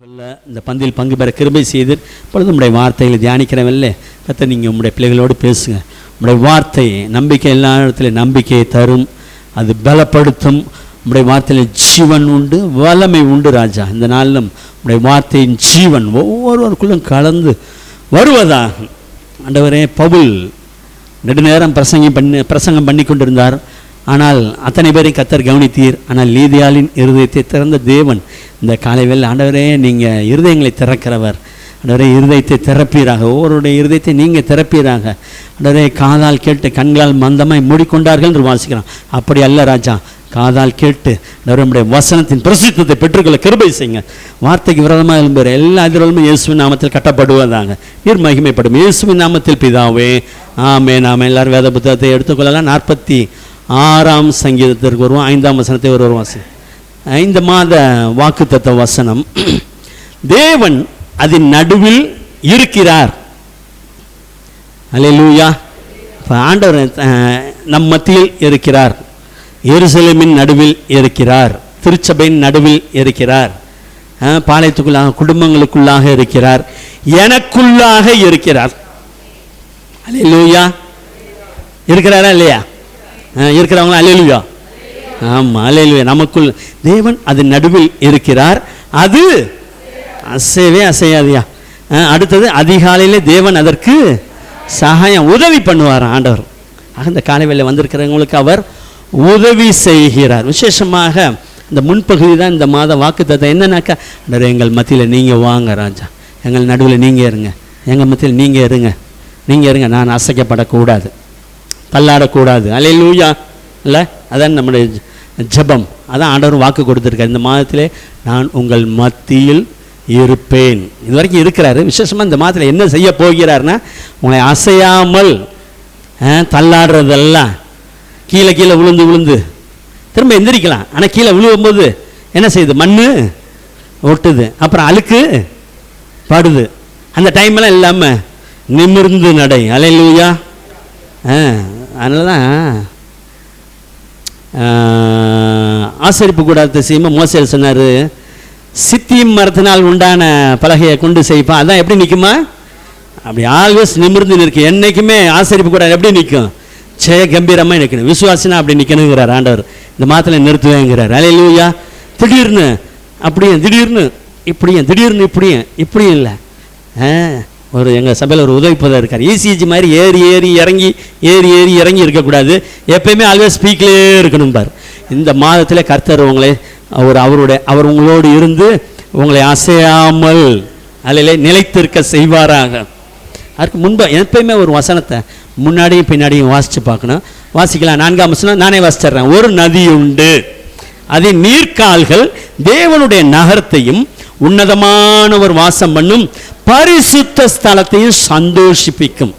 இந்த பந்தியில் பங்கு பெற கிருபை செய்து இப்பொழுது உங்களுடைய வார்த்தைகளை தியானிக்கிறவல்ல கர்த்தர் நீங்கள் உங்களுடைய பிள்ளைகளோடு பேசுங்க. உங்களுடைய வார்த்தை நம்பிக்கை எல்லா இடத்துலையும் நம்பிக்கையை தரும், அது பலப்படுத்தும். உங்களுடைய வார்த்தையில் ஜீவன் உண்டு, வல்லமை உண்டு ராஜா. இந்த நாளிலும் உங்களுடைய வார்த்தையின் ஜீவன் ஒவ்வொருவருக்குள்ளும் கலந்து வருவதாக. ஆண்டவரே, பவுல் நெடுநேரம் பிரசங்கம் பண்ணி கொண்டிருந்தார். ஆனால் அத்தனை பேரை கர்த்தர் கவனித்தீர். ஆனால் லீதியாளின் இருதயத்தை திறந்த தேவன் இந்த காலை வேளை ஆண்டவரே நீங்கள் இருதயங்களை திறக்கிறவர். ஆண்டவரே, இருதயத்தை திறப்பீராக, ஒவ்வொருடைய இருதயத்தை நீங்கள் திறப்பீராக. ஆண்டவரே, காதால் கேட்டு கண்களால் மந்தமாய் மூடிக்கொண்டார்கள் என்று வாசிக்கிறோம். அப்படி அல்ல ராஜா, காதால் கேட்டு நம்முடைய வசனத்தின் பிரசித்தத்தை பெற்றுக்கொள்ள கிருபை செய்யுங்க. வார்த்தைக்கு விரோதமாக எழும்புகிற எல்லா எதிர்வலும் இயேசுவின் நாமத்தில் கட்டப்படுவதாக. நீர் மகிமைப்படும் இயேசுவின் நாமத்தில் பிதாவே, ஆமென். நாம எல்லாரும் வேத புத்தகத்தை எடுத்துக்கொள்ளலாம். 46ஆம் சங்கீதத்திற்கு வருவோம். 5ஆம் வசனத்தை ஒரு வாசி. 5 மாத வாக்குத்தத்த வசனம். தேவன் அதன் நடுவில் இருக்கிறார். அல்லேலூயா. ஆண்டவர் நம் மத்தியில் இருக்கிறார். எருசலேமின் நடுவில் இருக்கிறார், திருச்சபையின் நடுவில் இருக்கிறார், பாளையத்துக்குள்ளாக குடும்பங்களுக்குள்ளாக இருக்கிறார், எனக்குள்ளாக இருக்கிறார். அல்லேலூயா. இருக்கிறாரா இல்லையா? இருக்கிறவங்களா? அல்லேலூயா. ஆமாம், அல்லேலூயா. நமக்குள் தேவன் அது நடுவில் இருக்கிறார், அது அசையவே அசையாதியா. அடுத்தது, அதிகாலையிலே தேவன் அதற்கு சகாயம் உதவி பண்ணுவார் ஆண்டவர். அந்த காலை வேளை வந்திருக்கிறவங்களுக்கு அவர் உதவி செய்கிறார். விசேஷமாக இந்த முன்பகுதி தான் இந்த மாத வாக்குத்தத்தம். என்னன்னாக்கா, எங்கள் மத்தியில் நீங்கள் வாங்க ராஜா, எங்கள் நடுவில் நீங்கள் இருங்க, எங்கள் மத்தியில் நீங்கள் இருங்க, நான் அசைக்கப்படக்கூடாது, தள்ளாடக்கூடாது. அல்லேலூயா. இல்லை, அதான் நம்முடைய ஜெபம். அதான் ஆண்டவர் வாக்கு கொடுத்துருக்கார். இந்த மாதத்திலே நான் உங்கள் மத்தியில் இருப்பேன். இது வரைக்கும் இருக்கிறாரு. விசேஷமாக இந்த மாதத்தில் என்ன செய்ய போகிறார்னா, உங்களை அசையாமல் தள்ளாடுறதெல்லாம் கீழே விழுந்து திரும்ப எந்திரிக்கலாம். ஆனால் கீழே விழுவும்போது என்ன செய்யுது? மண் ஒட்டுது, அப்புறம் அழுக்கு படுது. அந்த டைமெல்லாம் இல்லாமல் நிமிர்ந்து நடை. அல்லேலூயா. அதனால தான் ஆசரிப்பு கூடாரத்தை செய்யும்போது மோசே சொன்னார், சித்தியும் மரத்தினால் உண்டான பலகையை கொண்டு செய்ப்பா. அதான் எப்படி நிற்குமா? அப்படி ஆல்வேஸ் நிமிர்ந்து நிற்க. என்றைக்குமே ஆசரிப்பு கூடாரம் எப்படி நிற்கும்? ஜெய கம்பீரமாக நிற்கணும். விசுவாசினா அப்படி நிற்கணுங்கிறார் ஆண்டவர். இந்த மாதத்தில் நிறுத்துவேங்கிறார். அல்லேலூயா. திடீர்னு அப்படியே, திடீர்னு இப்படியும், திடீர்னு இப்படியும் இல்லை. ஒரு எங்கள் சபையில் ஒரு உதவிப்பதர் இருக்கார். இசிஜி மாதிரி ஏறி இறங்கி இருக்கக்கூடாது. எப்பயுமே ஆல்வேஸ் ஸ்பீக்லேயே இருக்கணும் பார். இந்த மாதத்தில் கர்த்தர் உங்களை அவர் உங்களோடு இருந்து உங்களை அசையாமல் அல்ல நிலைத்திருக்க செய்வாராக. அதுக்கு முன்பு எப்பயுமே ஒரு வசனத்தை முன்னாடியும் பின்னாடியும் வாசித்து பார்க்கணும். வாசிக்கலாம். 4ஆம் வசனம் நானே வாசிச்சிட்றேன். ஒரு நதி உண்டு, அதன் நீர்க்கால்கள் தேவனுடைய நகரத்தையும் உன்னதமானவர் வாசம் பண்ணும் பரிசுத்த ஸ்தலத்தையும் சந்தோஷிப்பிக்கும்.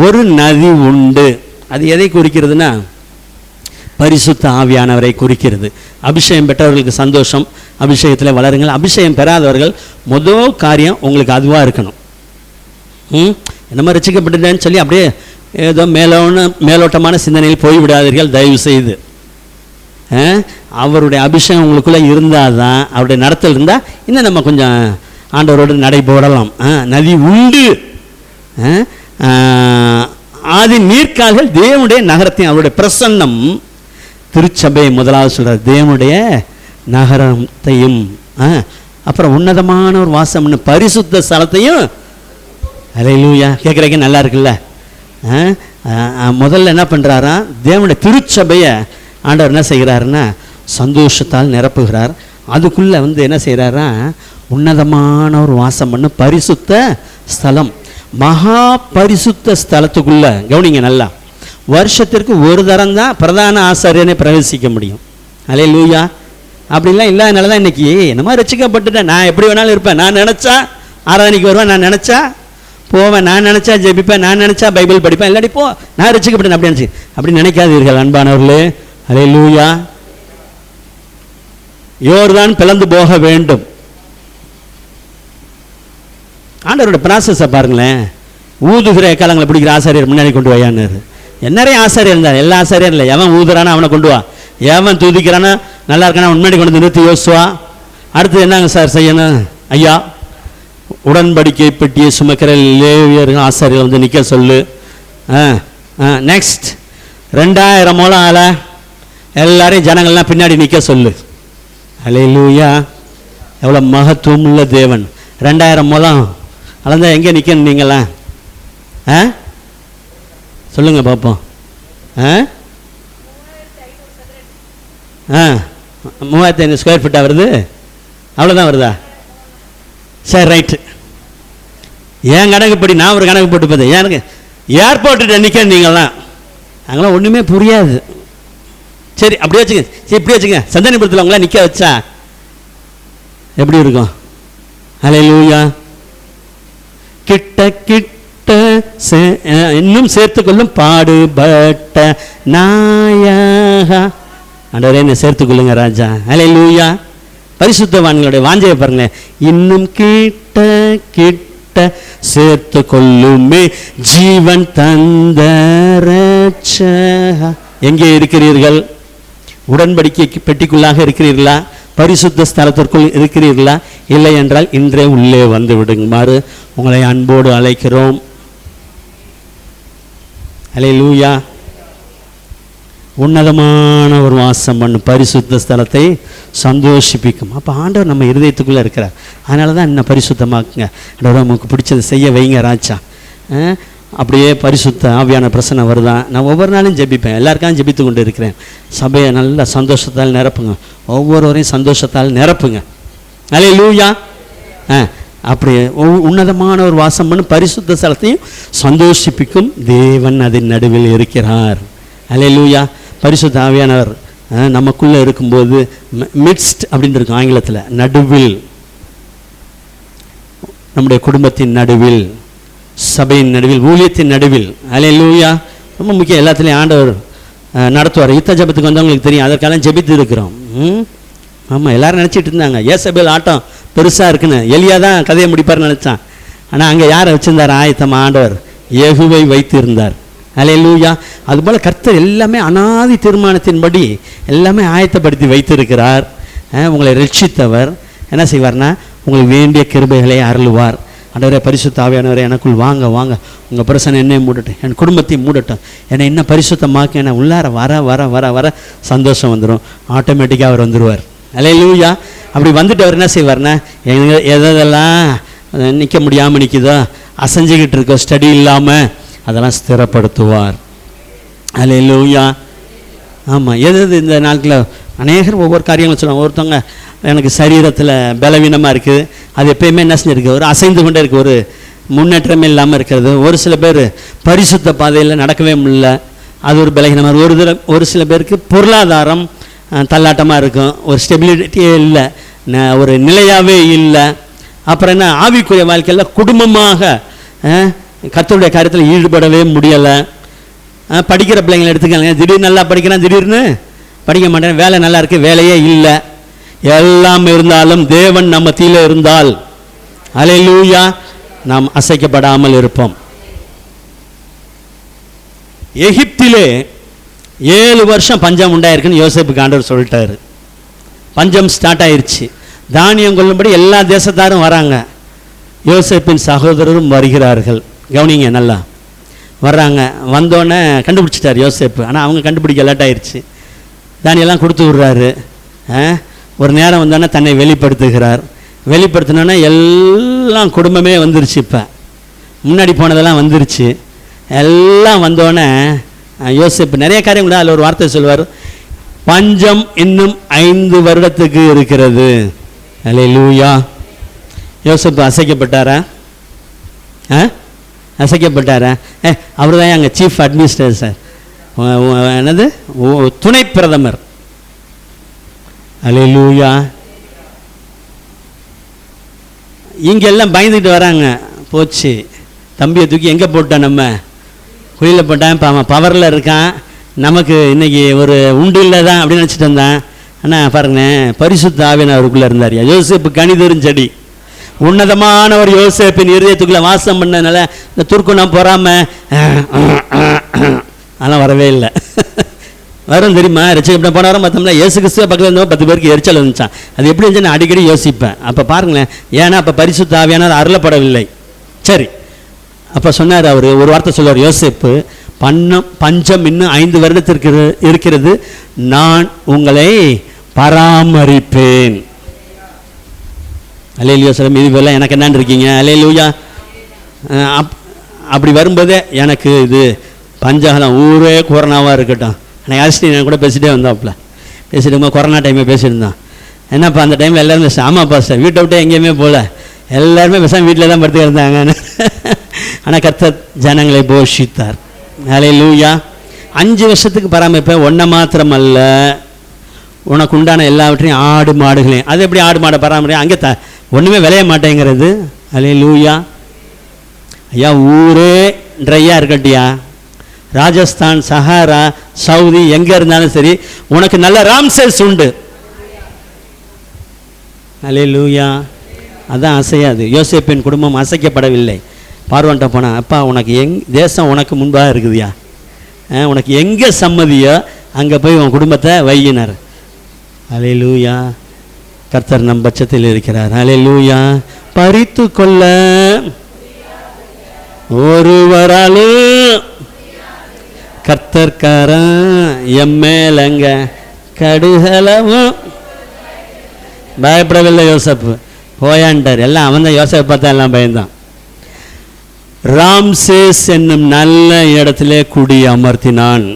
ஒரு நதி உண்டு. அது எதை குறிக்கிறதுனா, பரிசுத்த ஆவியானவரை குறிக்கிறது. அபிஷேகம் பெற்றவர்களுக்கு சந்தோஷம், அபிஷேகத்தில் வளருங்கள். அபிஷேகம் பெறாதவர்கள் முதல் காரியம் உங்களுக்கு அதுவாக இருக்கணும். என்னமா ரசிக்கப்பட்டுட்டேன்னு சொல்லி அப்படியே ஏதோ மேலோட்டமான சிந்தனையில் போய்விடாதீர்கள் தயவு செய்து. அவருடைய அபிஷேகம் உங்களுக்குள்ளே இருந்தால் தான், அவருடைய நடத்தல் இருந்தால் இன்னும் நம்ம கொஞ்சம் ஆண்டவரோடு நடைபோடலாம். நதி உண்டு. ஆதி நீர்க்கால்கள் தேவனுடைய நகரத்தையும், அவருடைய பிரசன்னம் திருச்சபை முதலாவது சொல்கிறார், தேவனுடைய நகரத்தையும், அப்புறம் உன்னதமான ஒரு வாசம் பரிசுத்த ஸ்தலத்தையும். அல்லேலூயா. கேட்குறதுக்கு நல்லா இருக்குல்ல? முதல்ல என்ன பண்ணுறாரா, தேவனுடைய திருச்சபையை ஆண்டவர் என்ன செய்கிறாருன்னா சந்தோஷத்தால் நிரப்புகிறார். அதுக்குள்ளே என்ன செய்கிறாரா, உன்னதமான ஒரு வாசம் பண்ண பரிசுத்த ஸ்தலம், மகா பரிசுத்த ஸ்தலத்துக்குள்ளே கவனிங்க நல்லா, வருஷத்திற்கு ஒரு தரம் தான் பிரதான ஆசாரியனை பிரவேசிக்க முடியும். அல்லேலூயா. அப்படிலாம் இல்லாதனால தான் இன்றைக்கி என்னமா ரசிக்கப்பட்டுட்டேன், நான் எப்படி வேணாலும் இருப்பேன், நான் நினச்சா ஆராதனைக்கு வருவேன், நான் நினச்சா போவேன், நான் நினச்சா ஜெபிப்பேன், நான் நினச்சா பைபிள் படிப்பேன், இல்லாட்டி போ நான் ரசிக்கப்பட்டேன் அப்படி நினைக்காதீர்கள் அன்பானவர்களே. அல்லேலூயா. யோர்தான் பிளந்து போக வேண்டும். ஆண்டவரோட ப்ராசஸை பாருங்களேன். ஊதுகிற காலங்களை பிடிக்கிற ஆசாரியர் முன்னாடி கொண்டு வாயான்னு. நிறைய ஆசாரியர் இருந்தார், எல்லா ஆசாரியரும் இல்லை. எவன் ஊதுறானா அவனை கொண்டு வா, எவன் துதிக்கிறானா நல்லா இருக்கானா முன்னாடி கொண்டு நிறுத்தி யோசுவா. அடுத்து என்னங்க சார் செய்யணும்? ஐயா உடன்படிக்கை பெட்டியை சுமக்கிற லேவியர்கள் ஆசாரியர்கள் வந்து நிற்க சொல்லு. நெக்ஸ்ட் 2000 மூலம் ஆள எல்லாரையும் ஜனங்கள்லாம் பின்னாடி நிற்க சொல்லு. அல்லேலூயா. எவ்வளோ மகத்துவம் உள்ள தேவன். 2000 மூலம் அளந்தா எங்கே நிற்கணும் நீங்களாம்? சொல்லுங்க பார்ப்போம். 3500 ஸ்கொயர் ஃபீட்டாக வருது, அவ்வளோதான் வருதா? சரி, ரைட்டு. ஏன் கணக்குப்படி நான் ஒரு கணக்கு போட்டு பார்த்தேன். எனக்கு ஏர்போர்ட்டு நிற்க நீங்களாம் அங்கெல்லாம் ஒன்றுமே புரியாது. சரி அப்படியே வச்சுங்க, சரி இப்படி வச்சுங்க. சந்தனிபுரத்தில் அவங்களாம் நிற்க வச்சா எப்படி இருக்கும்? அல்லேலூயா. கிட்ட கிட்ட இன்னும் சேர்த்துக்கொள்ளும் பாடுபட்ட நாயகா. ஆண்டவரே என்னை சேர்த்துக்கொள்ளுங்க ராஜா. அல்லேலூயா. பரிசுத்தவான்களுடைய வாஞ்சையை பாருங்களேன். இன்னும் கிட்ட கிட்ட சேர்த்து கொள்ளுமே ஜீவன் தந்த ரட்சகா. எங்கே இருக்கிறீர்கள்? உடன்படிக்கை பெட்டிக்குள்ளாக இருக்கிறீர்களா? பரிசுத்த ஸ்தலத்திற்குள் இருக்கிறீர்களா? இல்லை என்றால் இன்றே உள்ளே வந்து விடுமாறு உங்களை அன்போடு அழைக்கிறோம். அல்லேலூயா. உன்னதமான ஒரு வாசம் பண்ணும் பரிசுத்த ஸ்தலத்தை சந்தோஷிப்பிக்கும். அப்போ ஆண்டவர் நம்ம இருதயத்துக்குள்ளே இருக்கிறார். அதனால தான் இன்னும் பரிசுத்தமாக்குங்க. ஆண்டவர் நமக்கு பிடிச்சதை செய்ய வைங்க ராஜா. அப்படியே பரிசுத்த ஆவியான பிரசனை வருதான். நான் ஒவ்வொரு நாளும் ஜெபிப்பேன், எல்லாருக்காகவும் ஜெபித்து கொண்டு இருக்கிறேன். சபையை நல்ல சந்தோஷத்தால் நிரப்புங்க, ஒவ்வொருவரையும் சந்தோஷத்தால் நிரப்புங்க. அல்லேலூயா. அப்படியே உன்னதமான ஒரு வாசம் பண்ணும் பரிசுத்த ஸ்தலத்தையும் சந்தோஷிப்பிக்கும் தேவன் அதன் நடுவில் இருக்கிறார். அல்லேலூயா. பரிசுத்த ஆவியானவர் நமக்குள்ளே இருக்கும்போது மிட்ஸ்ட் அப்படின்னு இருக்கும் ஆங்கிலத்தில். நடுவில், நம்முடைய குடும்பத்தின் நடுவில், சபையின் நடுவில், ஊழியத்தின் நடுவில். அல்லேலூயா. ரொம்ப முக்கியம். எல்லாத்துலேயும் ஆண்டவர் நடத்துவார். யுத்த ஜபத்துக்கு வந்தவங்களுக்கு தெரியும், அதற்காக ஜெபித்து இருக்கிறோம். ஆமாம், எல்லோரும் நினச்சிட்டு இருந்தாங்க ஏசபேல் ஆட்டம் பெருசாக இருக்குன்னு. எலியா தான் கதையை முடிப்பார்னு நினச்சான். ஆனால் அங்கே யாரை வச்சுருந்தார்? ஆயத்தமாக ஆண்டவர் யெகூவை வைத்து இருந்தார். அல்லேலூயா. அதுபோல் கர்த்தர் எல்லாமே அனாதி தீர்மானத்தின்படி எல்லாமே ஆயத்தப்படுத்தி வைத்திருக்கிறார். உங்களை ரட்சித்தவர் என்ன செய்வார்னா உங்களுக்கு வேண்டிய கிருபைகளை அருளுவார். ஆண்டவரே பரிசுத்த ஆவியானவரே எனக்குள் வாங்க வாங்க, உங்கள் பிரசனை என்னை மூடட்டும், என் குடும்பத்தையும் மூடட்டும், என்னை இன்னும் பரிசுத்தமாக்க, என்னை உள்ளார வர வர வர வர சந்தோஷம் வந்துடும். ஆட்டோமேட்டிக்காக அவர் வந்துடுவார். அல்லேலூயா. அப்படி வந்துட்டு அவர் என்ன செய்வார்னா எதெல்லாம் நிற்க முடியாமல் நிற்குதோ, அசைஞ்சிக்கிட்டு இருக்கோ, ஸ்டடி இல்லாமல், அதெல்லாம் ஸ்திரப்படுத்துவார். அல்லேலூயா. ஆமாம். எது இந்த நாட்களில் அநேகர் ஒவ்வொரு காரியங்களும் சொல்லுவாங்க. ஒருத்தவங்க எனக்கு சரீரத்தில் பலவீனமாக இருக்குது, அது எப்பயுமே என்ன செஞ்சுருக்கு, ஒரு அசைந்து கொண்டே இருக்குது, ஒரு முன்னேற்றமே இல்லாமல் இருக்கிறது. ஒரு சில பேர் பரிசுத்த பாதையில் நடக்கவே முடியல, அது ஒரு பலவீனமாக. ஒரு சில பேருக்கு பொருளாதாரம் தள்ளாட்டமாக இருக்கும், ஒரு ஸ்டெபிலிட்டியே இல்லை, ஒரு நிலையாகவே இல்லை. அப்புறம் என்ன, ஆவிக்குரிய வாழ்க்கையில் குடும்பமாக கர்த்தருடைய காரியத்தில் ஈடுபடவே முடியலை. படிக்கிற பிள்ளைங்களை எடுத்துக்காங்க, திடீர்னு நல்லா படிக்கிறான், திடீர்னு படிக்க மாட்டேன், வேலை நல்லா இருக்குது, வேலையே இல்லை. எல்லாம் இருந்தாலும் தேவன் நம்ம மத்தியில் இருந்தால் அல்லேலூயா நாம் அசைக்கப்படாமல் இருப்போம். எகிப்திலே 7 வருஷம் பஞ்சம் உண்டாயிருக்குன்னு யோசேப்புக்கு ஆண்டவர் சொல்லிட்டாரு. பஞ்சம் ஸ்டார்ட் ஆயிடுச்சு. தானியம் கொள்ளும்படி எல்லா தேசத்தாரும் வராங்க. யோசேப்பின் சகோதரரும் வருகிறார்கள். கவனிங்க, நல்லா வர்றாங்க. வந்தோடனே கண்டுபிடிச்சிட்டார் யோசேப்பு. ஆனால் அவங்க கண்டுபிடிக்க லேட் ஆயிடுச்சு. தானியெல்லாம் கொடுத்து விட்றாரு. ஒரு நேரம் வந்தோடனே தன்னை வெளிப்படுத்துகிறார். வெளிப்படுத்தினோன்னே எல்லாம் குடும்பமே வந்துருச்சு. இப்போ முன்னாடி போனதெல்லாம் வந்துருச்சு. எல்லாம் வந்தோடனே யோசேப்பு நிறைய காரியம் கூட அதில் ஒரு வார்த்தை சொல்வார், பஞ்சம் இன்னும் 5 வருடத்துக்கு இருக்கிறது. அல்லேலூயா. யோசேப்பு அசைக்கப்பட்டாரா? அசைக்கப்பட்டாரா? அவர் தான் அங்கே சீஃப் அட்மினிஸ்ட்ரேட்டர், என்னது துணை பிரதமர். அல்லேலூயா. இங்கெல்லாம் பயந்துக்கிட்டு வராங்க. போச்சு, தம்பியை தூக்கி எங்கே போட்டோம், நம்ம குழியில் போட்டான், இப்போ அவன் பவரில் இருக்கான், நமக்கு இன்றைக்கி ஒரு உண்டு இல்லை தான் அப்படின்னு நினச்சிட்டு வந்தான். ஆனால் பாருங்களேன், பரிசுத்த ஆவியானவர் அவருக்குள்ளே இருந்தார். யோசேப்பு கனிதரும் செடி. உன்னதமான ஒரு யோசேப்பின் இருதயத்துக்குள்ளே வாசம் பண்ணதுனால இந்த துர்க்குணம் பொறாமல் அதெல்லாம் வரவே இல்லை. வரும் தெரியுமா? ரட்சிக்கப்பட்ட போனாரும் பார்த்தோம்னா இயேசு கிறிஸ்துவ பக்கத்தில் இருந்தவங்க 10 பேருக்கு எரிச்சல் வந்துச்சான். அது எப்படி இருந்துச்சு நான் அடிக்கடி யோசிப்பேன். அப்போ பாருங்களேன், ஏன்னா அப்போ பரிசுத்த ஆவியானவர் அருளப்படவில்லை. சரி, அப்போ சொன்னார் அவர் ஒரு வார்த்தை சொல்லுவார், யோசேப்பு, பஞ்சம் இன்னும் 5 வருடத்திற்கு இருக்கிறது, நான் உங்களை பராமரிப்பேன். அல்லேலூயா சொல்லும். இதுவெல்லாம் எனக்கு என்னன்னு இருக்கீங்க? அல்லேலூயா. அப்படி வரும்போதே எனக்கு இது பஞ்சகாலம் ஊரே கொரோனாவாக இருக்கட்டும். எனக்கு ஆஸ்டி நான் கூட பேசிகிட்டே வந்தாப்புல, பேசிட்டு கொரோனா டைமே பேசியிருந்தான். என்னப்பா அந்த டைமில் எல்லோரும் ஆமாப்பா சார் வீட்டை விட்டு எங்கேயுமே போகல, எல்லாருமே பேசாமல் வீட்டில் தான் படுத்து இருந்தாங்கன்னு. ஆனால் கர்த்தர் ஜனங்களை போஷித்தார். அல்லேலூயா. 5 வருஷத்துக்கு பராமரிப்பேன். ஒன்றை மாத்திரமல்ல, உனக்கு உண்டான எல்லாவற்றையும் ஆடு மாடுகளையும். அது எப்படி ஆடு மாடை பராமரி? அங்கே ஒன்றுமே விளைய மாட்டேங்கிறது. அல்லேலூயா. ஐயா ஊரே ட்ரையாக இருக்கட்டியா, ராஜஸ்தான், சஹாரா, சவுதி எங்கே இருந்தாலும் சரி, உனக்கு நல்ல ராம்சேஸ் உண்டு. அல்லேலூயா. அதான் அசையாது. யோசேப்பின் குடும்பம் அசைக்கப்படவில்லை. பார்வன்ட்ட போனா, அப்பா உனக்கு தேசம் உனக்கு முன்பாக இருக்குதுயா, உனக்கு எங்கே சம்மதியோ அங்கே போய் உன் குடும்பத்தை வையினார். அல்லேலூயா. கர்த்தர் நம் பட்சத்தில் இருக்கிறார். அல்லேலூயா. பறித்து கொள்ள ஒருவராலும் கர்த்தர்காரன் எம்மேலங்க கடுகளவும் பயப்படவில்லை. யோசப்பு போயான்ட்டார். எல்லாம் அவன் தான் யோசப்பை பார்த்தா எல்லாம் பயந்தான். ராம்சேஸ் என்னும் நல்ல இடத்திலே குடி அமர்த்தினான்.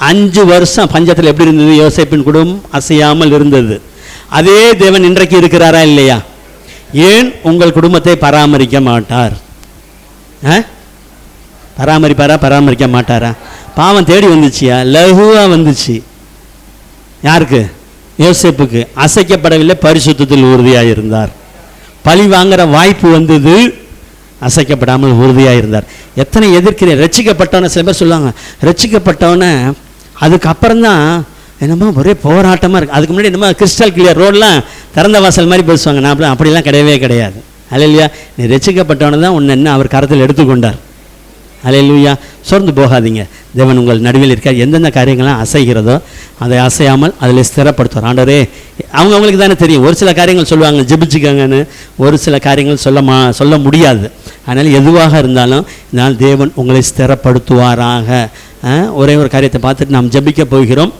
5 வருஷம் பஞ்சத்தில் எப்படி இருந்தது? யோசேப்பின் குடும்பம் அசையாமல் இருந்தது. அதே தேவன் இன்றைக்கு இருக்கிறாரா இல்லையா? ஏன் உங்கள் குடும்பத்தை பராமரிக்க மாட்டார்? பராமரிப்பாரா? பராமரிக்க மாட்டாரா? பாவம் தேடி வந்துச்சியா? லகுவா வந்துச்சு. யாருக்கு? யோசேப்புக்கு. அசைக்கப்படவில்லை, பரிசுத்தத்தில் உறுதியாக இருந்தார். பழி வாங்குற வாய்ப்பு வந்தது, அசைக்கப்படாமல் உறுதியாக இருந்தார். எத்தனை எதிர்க்கிறேன். ரட்சிக்கப்பட்டவனை சில பேர் சொல்லுவாங்க, ரட்சிக்கப்பட்டவனை அதுக்கப்புறம் தான் என்னமோ ஒரே போராட்டமாக இருக்குது. அதுக்கு முன்னாடி என்னமோ கிறிஸ்டல் கிளியர் ரோடெலாம் திறந்த வாசல் மாதிரி பேசுவாங்க. நான் அப்படிலாம் கிடையவே கிடையாது. அல்லேலூயா. நீ ரட்சிக்கப்பட்டவனை தான் உன்னை என்ன அவர் கரத்தில் எடுத்துக்கொண்டார். அல்லேலூயா. சோர்ந்து போகாதீங்க. தேவன் உங்கள் நடுவில் இருக்கார். எந்தெந்த காரியங்கள்லாம் அசைகிறதோ அதை அசையாமல் அதில் ஸ்திரப்படுத்துவார். ஆண்டவரே, அவங்களுக்கு தானே தெரியும். ஒரு சில காரியங்கள் சொல்லுவாங்க ஜெபிச்சுக்கங்கன்னு, ஒரு சில காரியங்கள் சொல்ல முடியாது. அதனால் எதுவாக இருந்தாலும் நான் தேவன் உங்களை ஸ்திரப்படுத்துவாராக. ஒரே ஒரு காரியத்தை பார்த்துட்டு நாம் ஜெபிக்க போகிறோம்.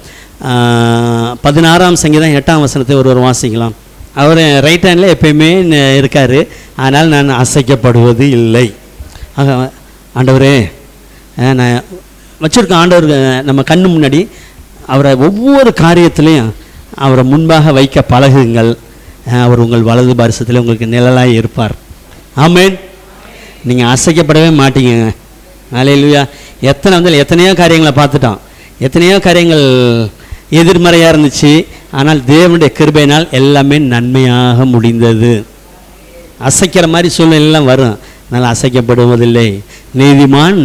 16ஆம் சங்கீதம் 8ஆம் வசனத்தை ஒருவர் வாசிக்கலாம். அவர் ரைட் ஹேண்டில் எப்பயுமே இருக்கார். ஆனால் நான் அசைக்கப்படுவது இல்லை. ஆக ஆண்டவரே, நான் வச்சுருக்கேன். ஆண்டவர் நம்ம கண்ணு முன்னாடி அவரை ஒவ்வொரு காரியத்திலையும் அவரை முன்பாக வைக்க பழகுங்கள். அவர் உங்கள் வலது பாரிசத்தில் உங்களுக்கு நிழலாக இருப்பார். ஆமென். நீங்கள் அசைக்கப்படவே மாட்டீங்க. அல்லேலூயா. எத்தனையோ காரியங்களை பார்த்துட்டோம். எத்தனையோ காரியங்கள் எதிர்மறையாக இருந்துச்சு. ஆனால் தேவனுடைய கிருபையினால் எல்லாமே நன்மையாக முடிந்தது. அசைக்கிற மாதிரி சூழ்நிலையெல்லாம் வரும். அதனால் அசைக்கப்படுவதில்லை. நீதிமான்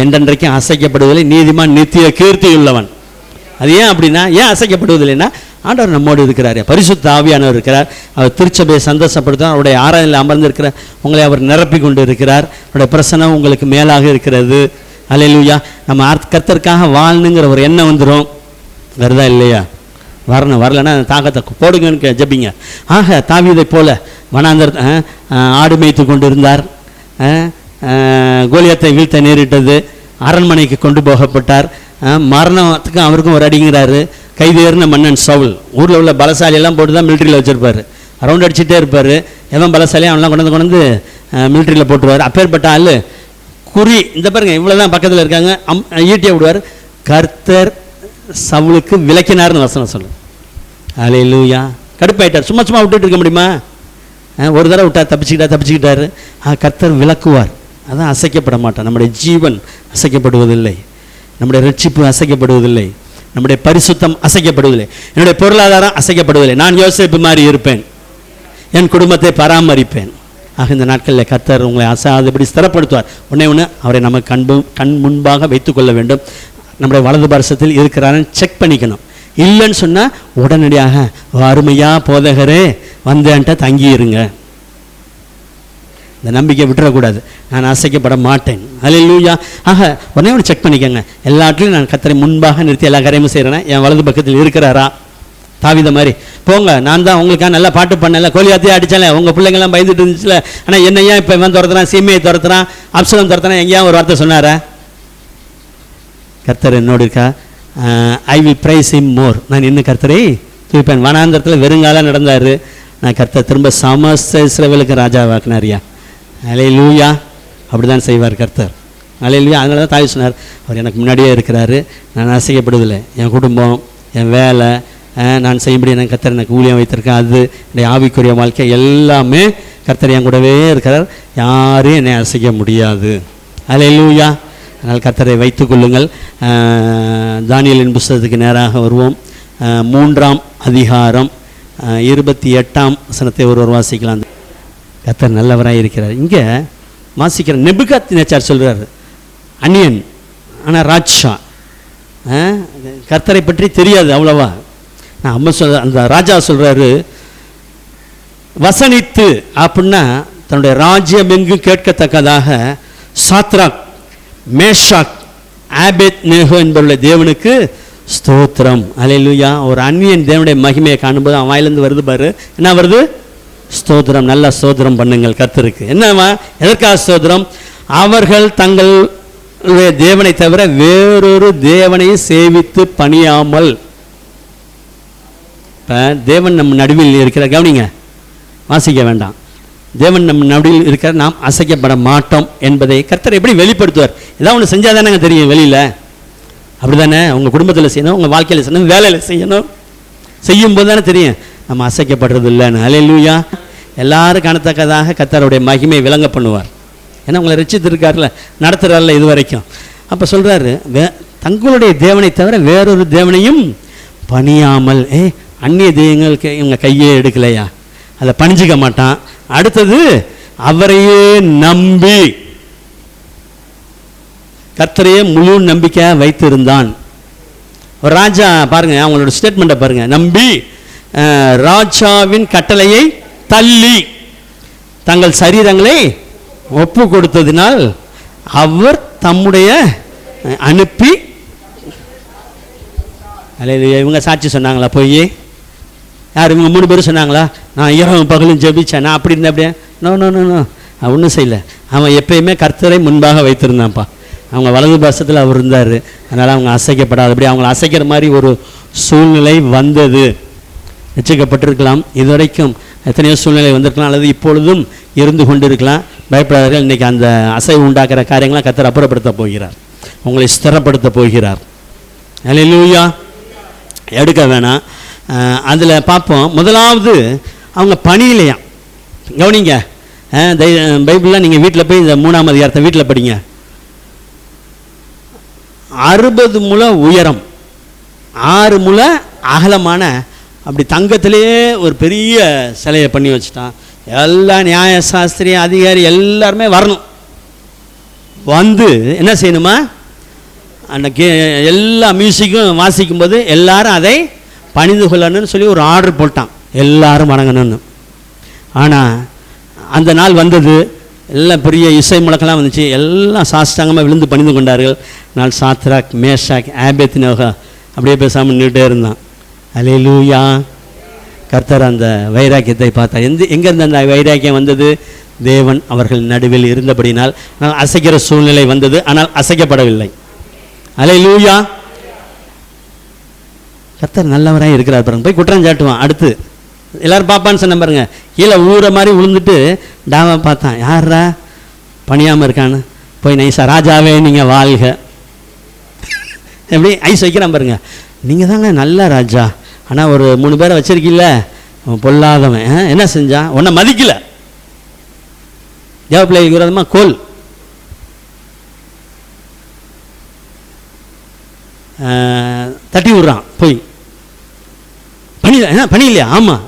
என்றென்றைக்கும் அசைக்கப்படுவதில்லை. நீதிமான் நித்திய கீர்த்தி உள்ளவன். அது ஏன் அப்படின்னா, ஏன் அசைக்கப்படுவதில்லைன்னா, ஆண்டவர் நம்மோடு இருக்கிறார். பரிசுத்த ஆவியானவர் இருக்கிறார். அவர் திருச்சபையை சந்தோஷப்படுத்தும். அவருடைய ஆராதனையில் அமர்ந்திருக்கிற உங்களை அவர் நிரப்பி கொண்டு இருக்கிறார். அவருடைய பிரசன்னம் உங்களுக்கு மேலாக இருக்கிறது. அல்லேலூயா. நம்ம கர்த்தருக்காக வாழணுங்கிற ஒரு எண்ணம் வந்துடும். வருதா இல்லையா? வரணும். வரலன்னா தாகத்தை போடுங்கன்னு ஜெபிங்க. ஆக தாவீதை போல வனாந்தர் ஆடு மேய்த்து கொண்டு இருந்தார். கோலியாத்தை வீழ்த்த நேரிட்டது. அரண்மனைக்கு கொண்டு போகப்பட்டார். மரணத்துக்கு அவருக்கும் ஒரு அடிங்கிறாரு. கைதேறின மன்னன் சவுல். ஊரில் உள்ள பலசாலியெல்லாம் போட்டு தான் மிலிட்ரியில் வச்சுருப்பார். ரவுண்ட் அடிச்சுட்டே இருப்பார். எவன் பலசாலியும் அவன்லாம் கொண்டு மிலிட்ரியில் போட்டுருவார். அப்பேற்பட்ட ஆள் குறி. இந்த பாருங்க, இவ்வளோ தான் பக்கத்தில் இருக்காங்க. ஈட்டியை விடுவார். கர்த்தர் சவுலுக்கு விளக்கினார்னு வசனம் சொல்லு. அல்லேலூயா. கடுப்பாயிட்டார். சும்மா விட்டுட்டு இருக்க முடியுமா? ஒரு தடவை விட்டார், தப்பிச்சுக்கிட்டாரு. கர்த்தர் விளக்குவார். அதான் அசைக்கப்பட மாட்டார். நம்முடைய ஜீவன் அசைக்கப்படுவதில்லை. நம்முடைய ரட்சிப்பு அசைக்கப்படுவதில்லை. நம்முடைய பரிசுத்தம் அசைக்கப்படுவதில்லை. என்னுடைய பொருளாதாரம் அசைக்கப்படுவதில்லை. நான் யோசேப்பு மாதிரி இருப்பேன். என் குடும்பத்தை பராமரிப்பேன். ஆக இந்த நாட்களில் கர்த்தர் உங்களை அசாதபடி ஸ்திரப்படுத்துவார். ஒன்று அவரை நம்ம கண் முன்பாக வைத்துக்கொள்ள வேண்டும். நம்முடைய வலது பாரசத்தில் இருக்கிறாருன்னு செக் பண்ணிக்கணும். இல்லைன்னு சொன்னால் உடனடியாக அருமையா போதகரே வந்தேன்ட்ட தங்கியிருங்க. அந்த நம்பிக்கை விட்டுறக்கூடாது. நான் அசைக்கப்பட மாட்டேன். அல்லேலூயா. ஆக உடனே ஒன்று செக் பண்ணிக்கோங்க, எல்லாத்துலையும் நான் கர்த்தரை முன்பாக நிறுத்தி எல்லா காரியமும் செய்கிறேன்னா என் வலது பக்கத்தில் இருக்கிறாரா? தாவீது மாதிரி போங்க, நான் தான் உங்களுக்காக நல்லா பாட்டு பண்ணல, கோலியாத்தையே அடித்தாலே உங்கள் பிள்ளைங்கள்லாம் பயந்துட்டு இருந்துச்சுல, ஆனால் என்ன ஏன் இப்போ இவன் துரத்துறான், சீமையை துரத்துறான், அப்சலோம் துரத்துறான், எங்கேயாவது ஒரு வார்த்தை சொன்னாரா? கர்த்தர் என்னோடு இருக்கா, ஐ வில் பிரைஸ் ஹிம் மோர், நான் இன்னும் கர்த்தரை தூய்ப்பேன். வனாந்தரத்தில் வெறுங்காலம் நடந்தார், நான் கர்த்தர் திரும்ப சமஸ்த இஸ்ரவேலுக்கு ராஜாவாக்குனாரியா. அல்லேலூயா. அப்படி தான் செய்வார் கர்த்தர். அல்லேலூயா. அதனால தான் தாவீது சொன்னார், அவர் எனக்கு முன்னாடியே இருக்கிறாரு, நான் அசைக்கப்படுவதில்லை. என் குடும்பம், என் வேலை, நான் செய்யும்படி எனக்கு கர்த்தர் எனக்கு ஊழியம் வைத்திருக்கேன், அது என்னுடைய ஆவிக்குரிய வாழ்க்கை எல்லாமே கர்த்தர் என் கூடவே இருக்கிறார், யாரும் என்னை அசைக்க முடியாது. அல்லேலூயா. அதனால் கர்த்தரை வைத்துக் கொள்ளுங்கள். தானியேலின் புஸ்தகத்துக்கு நேராக வருவோம். 3ஆம் அதிகாரம் 28ஆம் வசனத்தை ஒருவர் வாசிக்கலாம். கர்த்தர் நல்லவராக இருக்கிறார். இங்கே வாசிக்கிற நேபுகாத்நேச்சார் சொல்கிறார், அந்நியன் ஆனால் ராஜா, கர்த்தரை பற்றி தெரியாது அவ்வளவா. நான் அம்மா சொல்ற அந்த ராஜா சொல்கிறாரு, வசனித்து அப்படின்னா தன்னுடைய ராஜ்யம் எங்கு கேட்கத்தக்கதாக சாத்ராக், மேஷாக், ஆபேத்நேகோ என்பவருடைய தேவனுக்கு ஸ்தோத்திரம். அல்லேலூயா. ஒரு அந்நியன் தேவனுடைய மகிமையை காணும்போது அவன் வாயிலிருந்து வருது பாரு, என்ன வருது? ஸ்தோத்திரம். நல்லா ஸ்தோத்திரம் பண்ணுங்கள் கர்த்தருக்கு. என்னவா? எதற்காக ஸ்தோத்திரம்? அவர்கள் தங்களுடைய தேவனை தவிர வேறொரு தேவனை சேவித்து பணியாமல். இப்போ தேவன் நம்ம நடுவில் இருக்கிறார், கவனிங்க, வாசிக்க வேண்டாம். தேவன் நம்ம நடுவில் இருக்கிற நாம் அசைக்கப்பட மாட்டோம் என்பதை கர்த்தர் எப்படி வெளிப்படுத்துவார்? ஏதாவது ஒன்று செஞ்சால் தானே தெரியும் வெளியில். அப்படி தானே உங்கள் குடும்பத்தில் செய்யணும், உங்கள் வாழ்க்கையில் செய்யணும், வேலையில் செய்யணும். செய்யும்போது தானே தெரியும் நம்ம அசைக்கப்படுறது இல்லைன்னு. அல்லேலூயா. எல்லாரும் காணத்தக்கதாக கர்த்தருடைய மகிமை விளங்க பண்ணுவார். ஏன்னா உங்களை ரட்சித்திருக்காருல, நடத்துகிறார்ல இது வரைக்கும். அப்போ சொல்கிறாரு, தங்களுடைய தேவனை தவிர வேறொரு தேவனையும் பணியாமல். அந்நிய தெய்வங்களுக்கு இவங்க கையே எடுக்கலையா, அதை பணிஞ்சிக்க மாட்டான். அடுத்தது அவரையே நம்பி கர்த்தரையே முழு நம்பிக்கை வைத்திருந்தான். ஒரு ராஜா பாருங்க, அவங்களோட ஸ்டேட்மெண்ட்டை பாருங்க, நம்பி ராஜாவின் கட்டளையை தள்ளி தங்கள் சரீரங்களை ஒப்பு கொடுத்ததினால் அவர் தம்முடைய அனுப்பி. இவங்க சாட்சி சொன்னாங்களா? போய் யார் இவங்க 3 பேரும் சொன்னாங்களா? நான் இரவு பகலும் ஜெபிச்சேன், நான் அப்படி இருந்தேன் அப்படியே? நோ நோ நோ நோ, ஒன்றும் செய்யலை. அவன் எப்பயுமே கர்த்தரை முன்பாக வைத்திருந்தான்ப்பா. அவங்க வலது பாசத்தில் அவர் இருந்தார், அதனால் அவங்க அசைக்கப்படாதபடி அவங்கள அசைக்கிற மாதிரி ஒரு சூழ்நிலை வந்தது. ரட்சிக்கப்பட்டிருக்கலாம், இதுவரைக்கும் எத்தனையோ சூழ்நிலை வந்திருக்கலாம், அல்லது இப்பொழுதும் இருந்து கொண்டு இருக்கலாம். பயப்படாதீர்கள். இன்றைக்கி அந்த அசைவு உண்டாக்குற காரியங்களாம் கர்த்தர் அப்புறப்படுத்த போகிறார், உங்களை ஸ்திரப்படுத்த போகிறார். அல்லேலூயா. எடுக்க வேணாம். அதில் பார்ப்போம். முதலாவது அவங்க பணியிலையா, கவனிங்க, பைபிள்லாம் நீங்கள் வீட்டில் போய் இந்த 3ஆம் அதிகாரத்தை வீட்டில் படிங்க. 60 முழ உயரம், 6 முழ அகலமான அப்படி தங்கத்திலேயே ஒரு பெரிய சிலையை பண்ணி வச்சுட்டான். எல்லா நியாயசாஸ்திரி அதிகாரி எல்லாருமே வரணும். வந்து என்ன செய்யணுமா, அந்த எல்லா மியூசிக்கும் வாசிக்கும்போது எல்லாரும் அதை பணிந்து கொள்ளணும்னு சொல்லி ஒரு ஆர்டர் போட்டான், எல்லாரும் வணங்கணும்னு. ஆனால் அந்த நாள் வந்தது, எல்லாம் பெரிய இசை முழக்கெல்லாம் வந்துச்சு, எல்லாம் சாஷ்டாங்கமாக விழுந்து பணிந்து கொண்டார்கள். நாள் சாத்ராக், மேஷாக், ஆபேத்நேகோ அப்படியே பேசாமல் நின்றுட்டே இருந்தான். அல்லேலூயா. கர்த்தர் அந்த வைராக்கியத்தை பார்த்தார். எங்கேருந்து அந்த வைராக்கியம் வந்தது? தேவன் அவர்கள் நடுவில் இருந்தபடினால் அசைக்கிற சூழ்நிலை வந்தது, ஆனால் அசைக்கப்படவில்லை. அல்லேலூயா. கர்த்தர் நல்லவராக இருக்கிறார் பாருங்க. போய் குற்றம் சாட்டுவான். அடுத்து எல்லோரும் பார்ப்பான்னு சொன்ன பாருங்க, கீழே ஊற மாதிரி விழுந்துட்டு டாவை பார்த்தான், யாரா பணியாமல் இருக்கான்னு. போய் நைஸா, ராஜாவே நீங்கள் வாழ்க, எப்படி ஐஸ் வைக்கிறான் பாருங்க. நீங்கள் தாங்க நல்ல ராஜா, ஆனால் ஒரு 3 பேரை வச்சிருக்கீல்ல, பொல்லாதவன் என்ன செஞ்சான்? உன்னை மதிக்கல, தேவப்பிள்ளைக்கு விரோதமாக கோல் தட்டி விடுறான். போய் பணி பணி இல்லையா? ஆமாம்